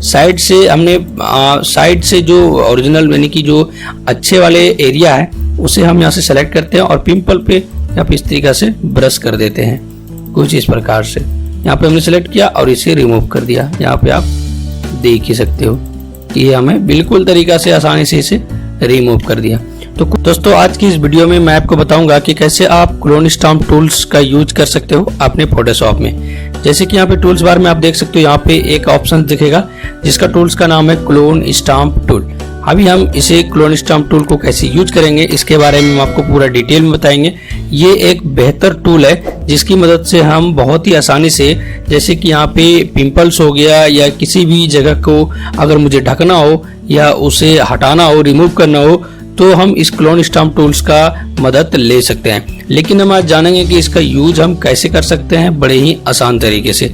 Side से हमने side से जो ओरिजिनल यानी कि जो अच्छे वाले एरिया है उसे हम यहाँ से सेलेक्ट करते हैं और पिंपल पे यहाँ पे इस तरीका से ब्रश कर देते हैं कुछ इस प्रकार से। यहाँ पे हमने सेलेक्ट किया और इसे रिमूव कर दिया। यहाँ पे आप देख ही सकते हो कि ये हमें बिल्कुल तरीका से आसानी से इसे रिमूव कर दिया। तो दोस्तों आज की इस वीडियो में मैं आपको बताऊंगा कि कैसे आप क्लोन स्टाम्प टूल्स का यूज कर सकते हो अपने फोटोशॉप में। जैसे कि यहाँ पे टूल्स बार में आप देख सकते हो, यहाँ पे एक ऑप्शन दिखेगा जिसका टूल्स का नाम है क्लोन स्टाम्प टूल। अभी हम इसे क्लोन स्टाम्प टूल को कैसे यूज करेंगे इसके बारे में हम आपको पूरा डिटेल में बताएंगे। ये एक बेहतर टूल है जिसकी मदद से हम बहुत ही आसानी से, जैसे कि यहाँ पे पिंपल्स हो गया या किसी भी जगह को अगर मुझे ढकना हो या उसे हटाना हो, रिमूव करना हो, तो हम इस क्लोन स्टाम्प टूल्स का मदद ले सकते हैं। लेकिन हम आज जानेंगे कि इसका यूज हम कैसे कर सकते हैं बड़े ही आसान तरीके से।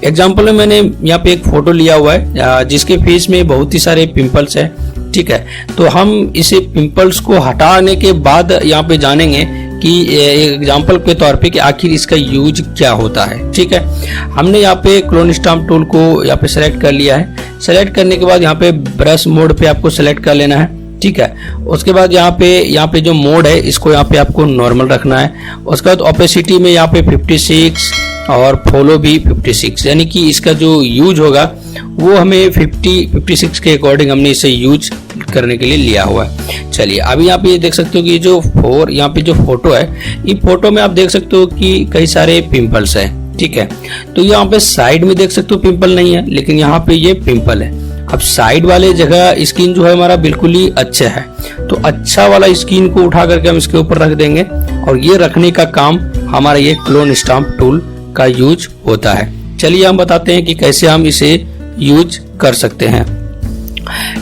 एग्जाम्पल में मैंने यहाँ पे एक फोटो लिया हुआ है जिसके फेस में बहुत ही सारे पिंपल्स है, ठीक है। तो हम इसे पिंपल्स को हटाने के बाद यहाँ पे जानेंगे कि एग्जाम्पल के तौर पे कि आखिर इसका यूज क्या होता है, ठीक है। हमने यहाँ पे क्लोन स्टाम्प टूल को यहाँ पे सेलेक्ट कर लिया है। सेलेक्ट करने के बाद यहाँ पे ब्रश मोड पे आपको सेलेक्ट कर लेना है, ठीक है। उसके बाद यहाँ पे जो मोड है इसको यहाँ पे आपको नॉर्मल रखना है। उसके बाद ओपेसिटी में यहाँ पे 56 और फॉलो भी 56, यानी कि इसका जो यूज होगा वो हमें 56 के अकॉर्डिंग हमने इसे यूज करने के लिए लिया हुआ है। चलिए अभी यहाँ पे देख सकते हो कि यहाँ पे जो फोटो है, ये फोटो में आप देख सकते हो कि कई सारे पिंपल्स है, ठीक है। तो यहाँ पे साइड में देख सकते हो पिंपल नहीं है, लेकिन यहाँ पे ये पिंपल है। अब साइड वाले जगह स्किन जो है हमारा बिल्कुल ही अच्छा है, तो अच्छा वाला स्किन को उठा करके हम इसके ऊपर रख देंगे और ये रखने का काम हमारा ये क्लोन स्टाम्प टूल का यूज होता है। चलिए हम बताते हैं कि कैसे हम इसे यूज कर सकते हैं।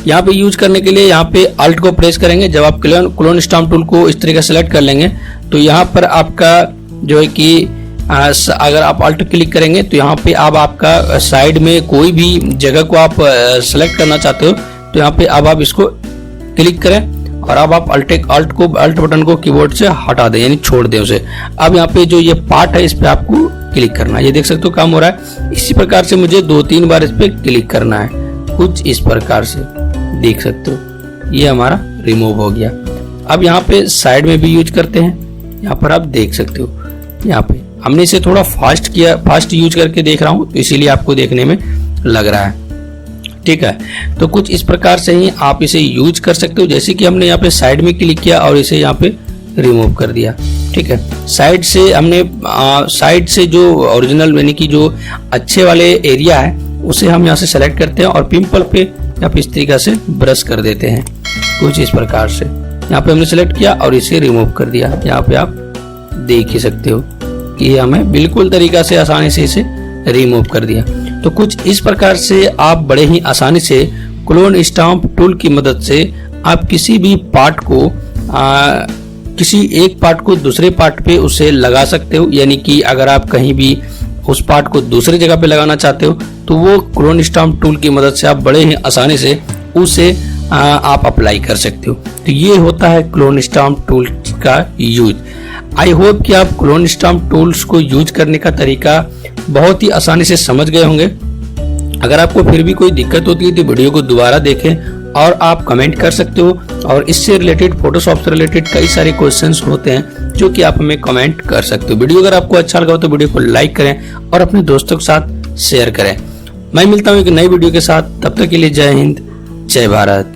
यहाँ पे यूज करने के लिए यहाँ पे अल्ट को प्रेस करेंगे। जब आप क्लोन स्टाम्प टूल को इस तरीके से सेलेक्ट कर लेंगे तो यहाँ पर आपका जो है कि अगर आप अल्ट क्लिक करेंगे तो यहाँ पे अब आपका साइड में कोई भी जगह को आप सेलेक्ट करना चाहते हो तो यहाँ पे अब आप इसको क्लिक करें और अब आप अल्ट बटन को कीबोर्ड से हटा दें, यानी छोड़ दें उसे। अब यहाँ पे जो ये पार्ट है इस पे आपको क्लिक करना है। ये देख सकते हो काम हो रहा है। इसी प्रकार से मुझे 2-3 बार इस पे क्लिक करना है, कुछ इस प्रकार से देख सकते हो ये हमारा रिमूव हो गया। अब यहाँ पे साइड में भी यूज करते हैं। यहाँ पर आप देख सकते हो, यहाँ पे हमने इसे थोड़ा फास्ट यूज करके देख रहा हूँ तो इसीलिए आपको देखने में लग रहा है, ठीक है। तो कुछ इस प्रकार से ही आप इसे यूज कर सकते हो। जैसे कि हमने यहाँ पे साइड में क्लिक किया और इसे यहाँ पे रिमूव कर दिया, ठीक है। साइड से हमने साइड से जो ओरिजिनल यानी कि जो अच्छे वाले एरिया है उसे हम यहाँ से सेलेक्ट करते हैं और पिंपल पे यहाँ पे इस तरीका से ब्रश कर देते हैं कुछ इस प्रकार से। यहाँ पे हमने सेलेक्ट किया और इसे रिमूव कर दिया। यहाँ पे आप देख ही सकते हो कि ये हमें बिल्कुल तरीका से आसानी से इसे रिमूव कर दिया। तो कुछ इस प्रकार से आप बड़े ही आसानी से क्लोन स्टाम्प टूल की मदद से आप किसी भी पार्ट को किसी एक पार्ट को दूसरे पार्ट पे उसे लगा सकते हो। यानी कि अगर आप कहीं भी उस पार्ट को दूसरी जगह पे लगाना चाहते हो तो वो क्लोन स्टाम्प टूल की मदद से आप बड़े ही आसानी से उसे आप अप्लाई कर सकते हो। तो ये होता है क्लोन स्टाम्प टूल का यूज। आई होप कि आप क्लोन स्टाम्प टूल्स को यूज करने का तरीका बहुत ही आसानी से समझ गए होंगे। अगर आपको फिर भी कोई दिक्कत होती है तो वीडियो को दोबारा देखें और आप कमेंट कर सकते हो। और इससे रिलेटेड, फोटोशॉप से रिलेटेड कई सारे क्वेश्चंस होते हैं जो कि आप हमें कमेंट कर सकते हो। वीडियो अगर आपको अच्छा लगा तो वीडियो को लाइक करें और अपने दोस्तों के साथ शेयर करें। मैं मिलता हूँ एक नई वीडियो के साथ, तब तक के लिए जय हिंद, जय भारत।